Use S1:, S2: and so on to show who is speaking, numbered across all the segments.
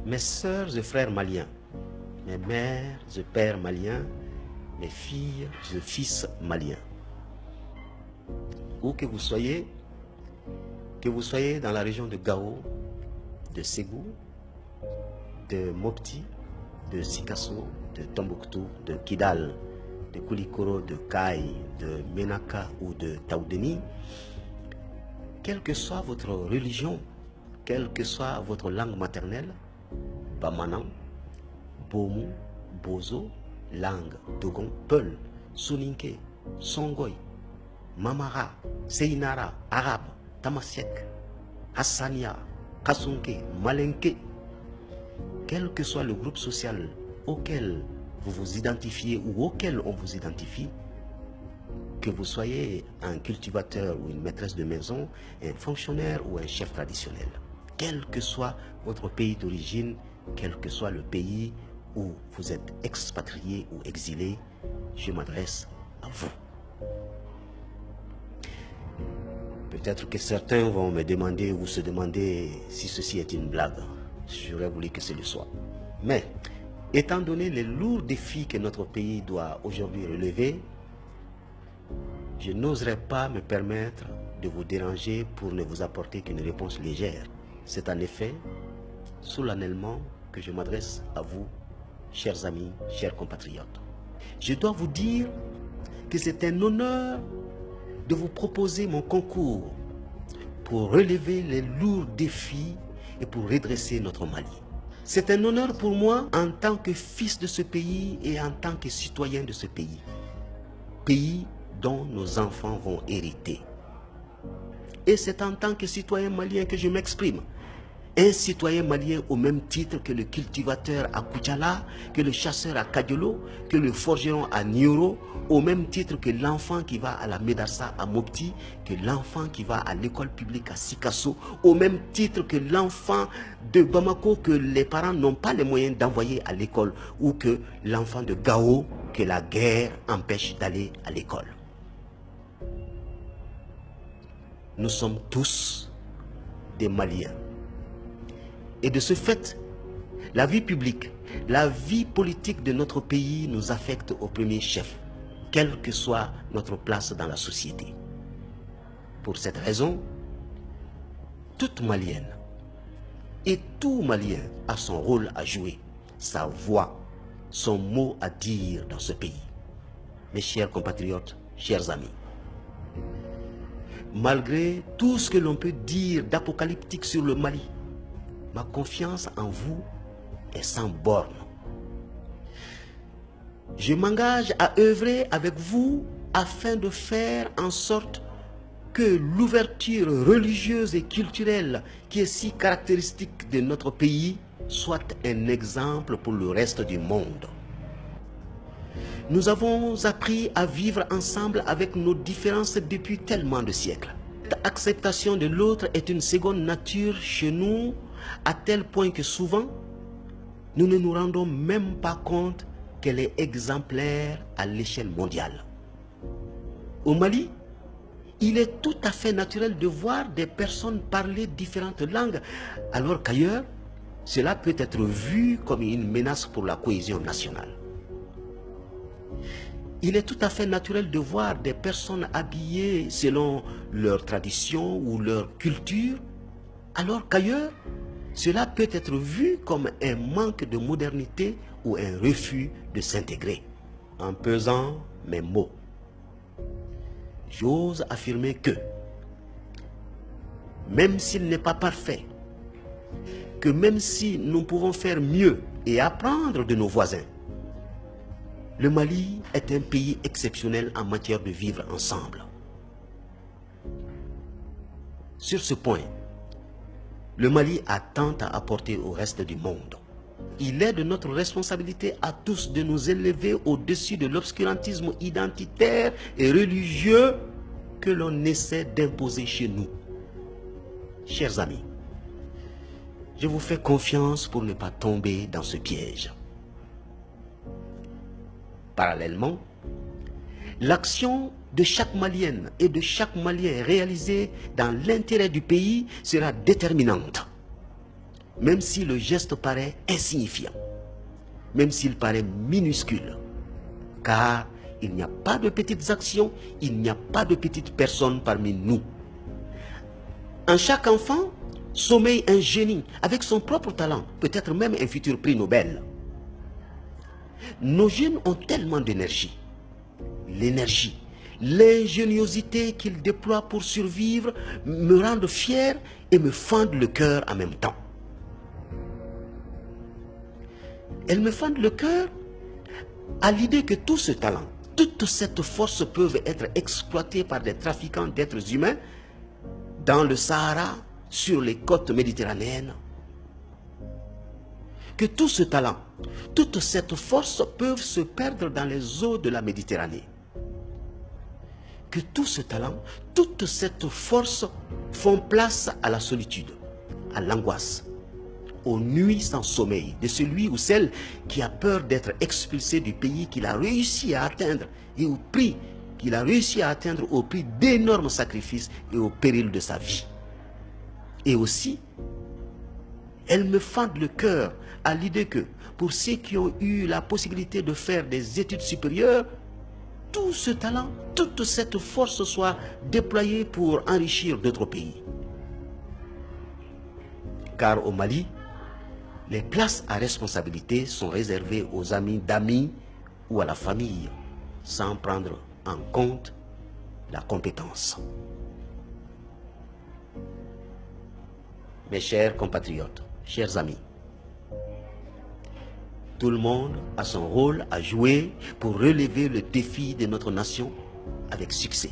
S1: Mes sœurs et frères maliens, mes mères et pères maliens, mes filles et fils maliens. Où que vous soyez dans la région de Gao, de Ségou, de Mopti, de Sikasso, de Tombouctou, de Kidal, de Koulikoro, de Kaï, de Menaka ou de Taoudeni, quelle que soit votre religion, quelle que soit votre langue maternelle, Bamanan, Bomu, Bozo, Lang, Dogon, Peul, Soninke, Songoy, Mamara, Seinara, Arabe, Tamasiek, Hassania, Kasunke, Malenke, quel que soit le groupe social auquel vous vous identifiez ou auquel on vous identifie, que vous soyez un cultivateur ou une maîtresse de maison, un fonctionnaire ou un chef traditionnel, quel que soit votre pays d'origine, quel que soit le pays où vous êtes expatrié ou exilé, je m'adresse à vous. Peut-être que certains vont me demander ou se demander si ceci est une blague. J'aurais voulu que ce le soit. Mais, étant donné les lourds défis que notre pays doit aujourd'hui relever, je n'oserais pas me permettre de vous déranger pour ne vous apporter qu'une réponse légère. C'est en effet solennellement que je m'adresse à vous, chers amis, chers compatriotes. Je dois vous dire que c'est un honneur de vous proposer mon concours pour relever les lourds défis et pour redresser notre Mali. C'est un honneur pour moi en tant que fils de ce pays et en tant que citoyen de ce pays. Pays dont nos enfants vont hériter. Et c'est en tant que citoyen malien que je m'exprime. Un citoyen malien au même titre que le cultivateur à Koudjala, que le chasseur à Kadiolo, que le forgeron à Nioro, au même titre que l'enfant qui va à la Médarsa à Mopti, que l'enfant qui va à l'école publique à Sikasso, au même titre que l'enfant de Bamako que les parents n'ont pas les moyens d'envoyer à l'école, ou que l'enfant de Gao que la guerre empêche d'aller à l'école. Nous sommes tous des Maliens. Et de ce fait, la vie publique, la vie politique de notre pays nous affecte au premier chef, quelle que soit notre place dans la société. Pour cette raison, toute Malienne et tout Malien a son rôle à jouer, sa voix, son mot à dire dans ce pays. Mes chers compatriotes, chers amis, malgré tout ce que l'on peut dire d'apocalyptique sur le Mali, ma confiance en vous est sans borne. Je m'engage à œuvrer avec vous afin de faire en sorte que l'ouverture religieuse et culturelle qui est si caractéristique de notre pays soit un exemple pour le reste du monde. Nous avons appris à vivre ensemble avec nos différences depuis tellement de siècles. Cette acceptation de l'autre est une seconde nature chez nous, à tel point que souvent, nous ne nous rendons même pas compte qu'elle est exemplaire à l'échelle mondiale. Au Mali, il est tout à fait naturel de voir des personnes parler différentes langues, alors qu'ailleurs, cela peut être vu comme une menace pour la cohésion nationale. Il est tout à fait naturel de voir des personnes habillées selon leur tradition ou leur culture, alors qu'ailleurs, cela peut être vu comme un manque de modernité ou un refus de s'intégrer. En pesant mes mots, j'ose affirmer que, même s'il n'est pas parfait, que même si nous pouvons faire mieux et apprendre de nos voisins, le Mali est un pays exceptionnel en matière de vivre ensemble. Sur ce point, le Mali a tant à apporter au reste du monde. Il est de notre responsabilité à tous de nous élever au-dessus de l'obscurantisme identitaire et religieux que l'on essaie d'imposer chez nous. Chers amis, je vous fais confiance pour ne pas tomber dans ce piège. Parallèlement, l'action de chaque Malienne et de chaque Malien réalisée dans l'intérêt du pays sera déterminante. même si le geste paraît insignifiant, même s'il paraît minuscule, car il n'y a pas de petites actions, il n'y a pas de petites personnes parmi nous. En chaque enfant sommeille un génie avec son propre talent, peut-être même un futur prix Nobel. Nos jeunes ont tellement d'énergie. L'énergie, l'ingéniosité qu'ils déploient pour survivre me rendent fier et me fendent le cœur en même temps. Elles me fendent le cœur à l'idée que tout ce talent, toute cette force peuvent être exploités par des trafiquants d'êtres humains dans le Sahara, sur les côtes méditerranéennes. Que tout ce talent, toute cette force peuvent se perdre dans les eaux de la Méditerranée. Que tout ce talent, toute cette force font place à la solitude, à l'angoisse, aux nuits sans sommeil de celui ou celle qui a peur d'être expulsé du pays qu'il a réussi à atteindre et au prix qu'il a réussi à atteindre au prix d'énormes sacrifices et au péril de sa vie. Et aussi, elles me fendent le cœur à l'idée que pour ceux qui ont eu la possibilité de faire des études supérieures, tout ce talent, toute cette force soit déployée pour enrichir d'autres pays. Car au Mali, les places à responsabilité sont réservées aux amis d'amis ou à la famille, sans prendre en compte la compétence. Mes chers compatriotes, chers amis, tout le monde a son rôle à jouer pour relever le défi de notre nation avec succès.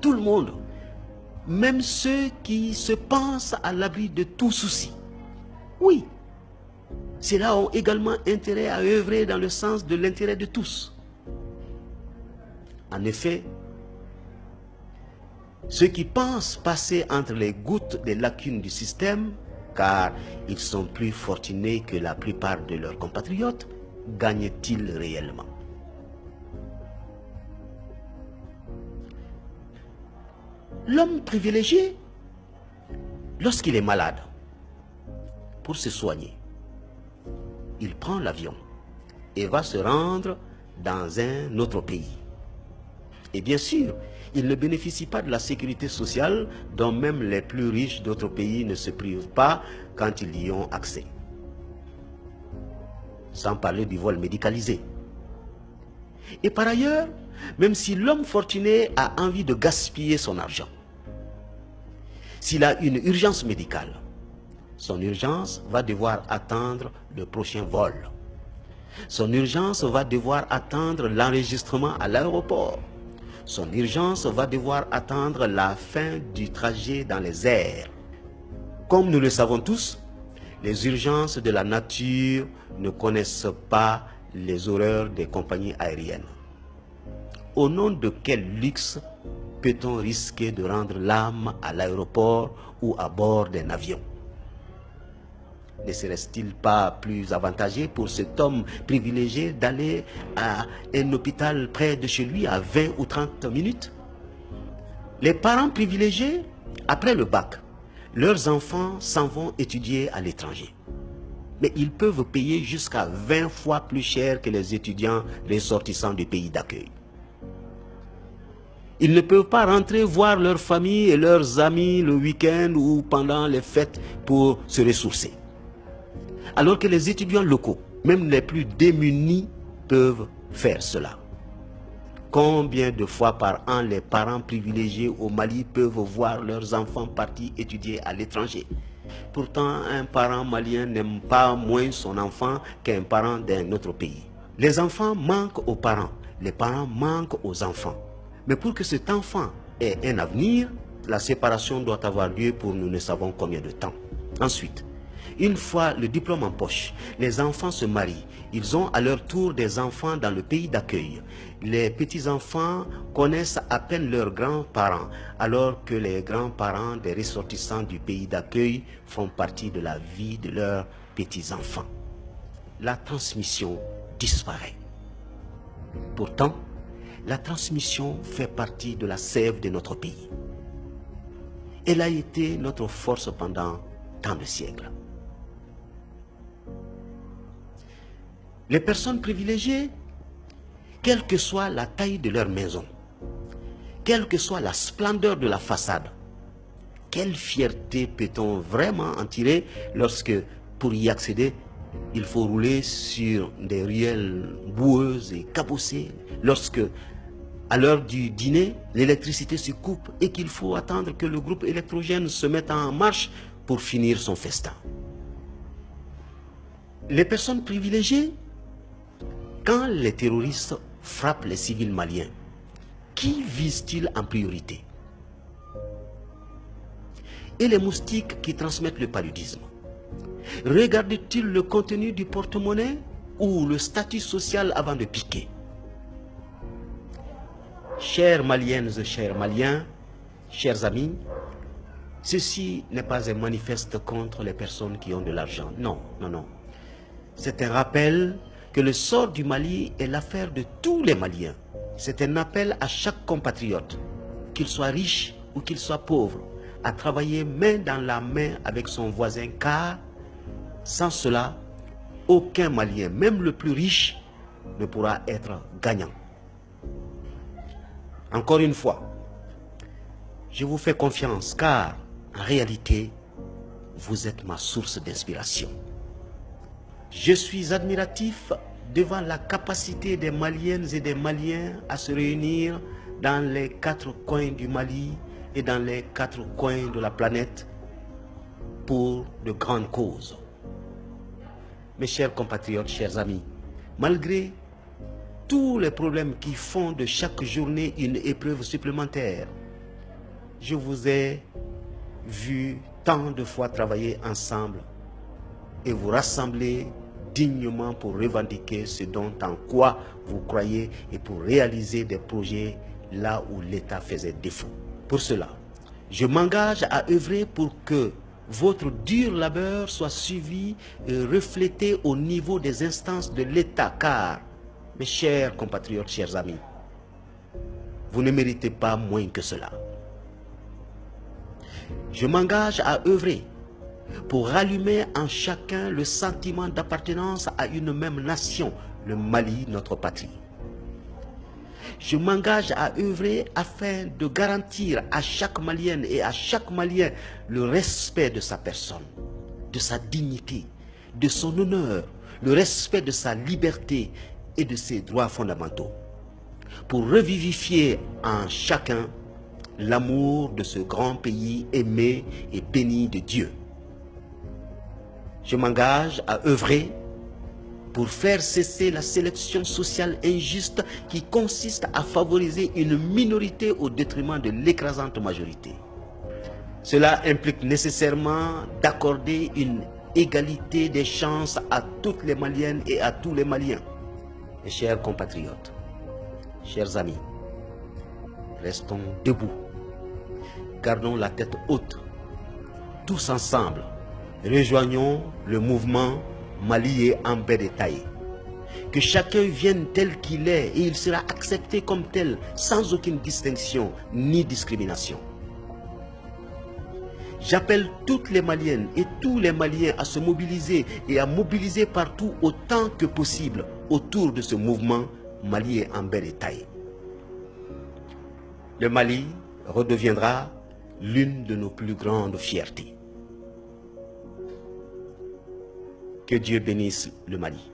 S1: Tout le monde, même ceux qui se pensent à l'abri de tout souci. Oui, ceux-là ont également intérêt à œuvrer dans le sens de l'intérêt de tous. En effet, ceux qui pensent passer entre les gouttes des lacunes du système, car ils sont plus fortunés que la plupart de leurs compatriotes, gagnent-ils réellement? L'homme privilégié, lorsqu'il est malade, pour se soigner, il prend l'avion et va se rendre dans un autre pays. Et bien sûr, il ne bénéficie pas de la sécurité sociale dont même les plus riches d'autres pays ne se privent pas quand ils y ont accès. Sans parler du vol médicalisé. Et par ailleurs, même si l'homme fortuné a envie de gaspiller son argent, s'il a une urgence médicale, son urgence va devoir attendre le prochain vol. Son urgence va devoir attendre l'enregistrement à l'aéroport. Son urgence va devoir attendre la fin du trajet dans les airs. Comme nous le savons tous, les urgences de la nature ne connaissent pas les horreurs des compagnies aériennes. Au nom de quel luxe peut-on risquer de rendre l'âme à l'aéroport ou à bord d'un avion? Ne serait-il pas plus avantageux pour cet homme privilégié d'aller à un hôpital près de chez lui à 20 ou 30 minutes? Les parents privilégiés, après le bac, leurs enfants s'en vont étudier à l'étranger. Mais ils peuvent payer jusqu'à 20 fois plus cher que les étudiants ressortissants du pays d'accueil. Ils ne peuvent pas rentrer voir leur famille et leurs amis le week-end ou pendant les fêtes pour se ressourcer. Alors que les étudiants locaux, même les plus démunis, peuvent faire cela. Combien de fois par an les parents privilégiés au Mali peuvent voir leurs enfants partir étudier à l'étranger? Pourtant, un parent malien n'aime pas moins son enfant qu'un parent d'un autre pays. Les enfants manquent aux parents, les parents manquent aux enfants. Mais pour que cet enfant ait un avenir, la séparation doit avoir lieu pour nous ne savons combien de temps. Ensuite, une fois le diplôme en poche, les enfants se marient. Ils ont à leur tour des enfants dans le pays d'accueil. Les petits-enfants connaissent à peine leurs grands-parents, alors que les grands-parents des ressortissants du pays d'accueil font partie de la vie de leurs petits-enfants. La transmission disparaît. Pourtant, la transmission fait partie de la sève de notre pays. Elle a été notre force pendant tant de siècles. Les personnes privilégiées, quelle que soit la taille de leur maison, quelle que soit la splendeur de la façade, quelle fierté peut-on vraiment en tirer lorsque, pour y accéder, il faut rouler sur des ruelles boueuses et cabossées, lorsque, à l'heure du dîner, l'électricité se coupe et qu'il faut attendre que le groupe électrogène se mette en marche pour finir son festin. Les personnes privilégiées, quand les terroristes frappent les civils maliens, qui visent-ils en priorité? Et les moustiques qui transmettent le paludisme, regardent-ils le contenu du porte-monnaie ou le statut social avant de piquer? Chères Maliennes et chers Maliens, chers amis, ceci n'est pas un manifeste contre les personnes qui ont de l'argent. Non, non, non. C'est un rappel que le sort du Mali est l'affaire de tous les Maliens. C'est un appel à chaque compatriote, qu'il soit riche ou qu'il soit pauvre, à travailler main dans la main avec son voisin, car sans cela, aucun Malien, même le plus riche, ne pourra être gagnant. Encore une fois, je vous fais confiance, car en réalité, vous êtes ma source d'inspiration. Je suis admiratif devant la capacité des Maliennes et des Maliens à se réunir dans les 4 coins du Mali et dans les 4 coins de la planète pour de grandes causes. Mes chers compatriotes, chers amis, malgré tous les problèmes qui font de chaque journée une épreuve supplémentaire, je vous ai vu tant de fois travailler ensemble et vous rassembler dignement pour revendiquer ce dont en quoi vous croyez et pour réaliser des projets là où l'État faisait défaut. Pour cela, je m'engage à œuvrer pour que votre dur labeur soit suivi et reflété au niveau des instances de l'État, car, mes chers compatriotes, chers amis, vous ne méritez pas moins que cela. Je m'engage à œuvrer pour rallumer en chacun le sentiment d'appartenance à une même nation, le Mali, notre patrie. Je m'engage à œuvrer afin de garantir à chaque Malienne et à chaque Malien le respect de sa personne, de sa dignité, de son honneur, le respect de sa liberté et de ses droits fondamentaux, pour revivifier en chacun l'amour de ce grand pays aimé et béni de Dieu. Je m'engage à œuvrer pour faire cesser la sélection sociale injuste qui consiste à favoriser une minorité au détriment de l'écrasante majorité. Cela implique nécessairement d'accorder une égalité des chances à toutes les Maliennes et à tous les Maliens. Mes chers compatriotes, chers amis, restons debout, gardons la tête haute, tous ensemble, rejoignons le mouvement Mali est en paix détaillé. Que chacun vienne tel qu'il est et il sera accepté comme tel, sans aucune distinction ni discrimination. J'appelle toutes les Maliennes et tous les Maliens à se mobiliser et à mobiliser partout autant que possible autour de ce mouvement Mali est en paix détaillé. Le Mali redeviendra l'une de nos plus grandes fiertés. Que Dieu bénisse le Mali.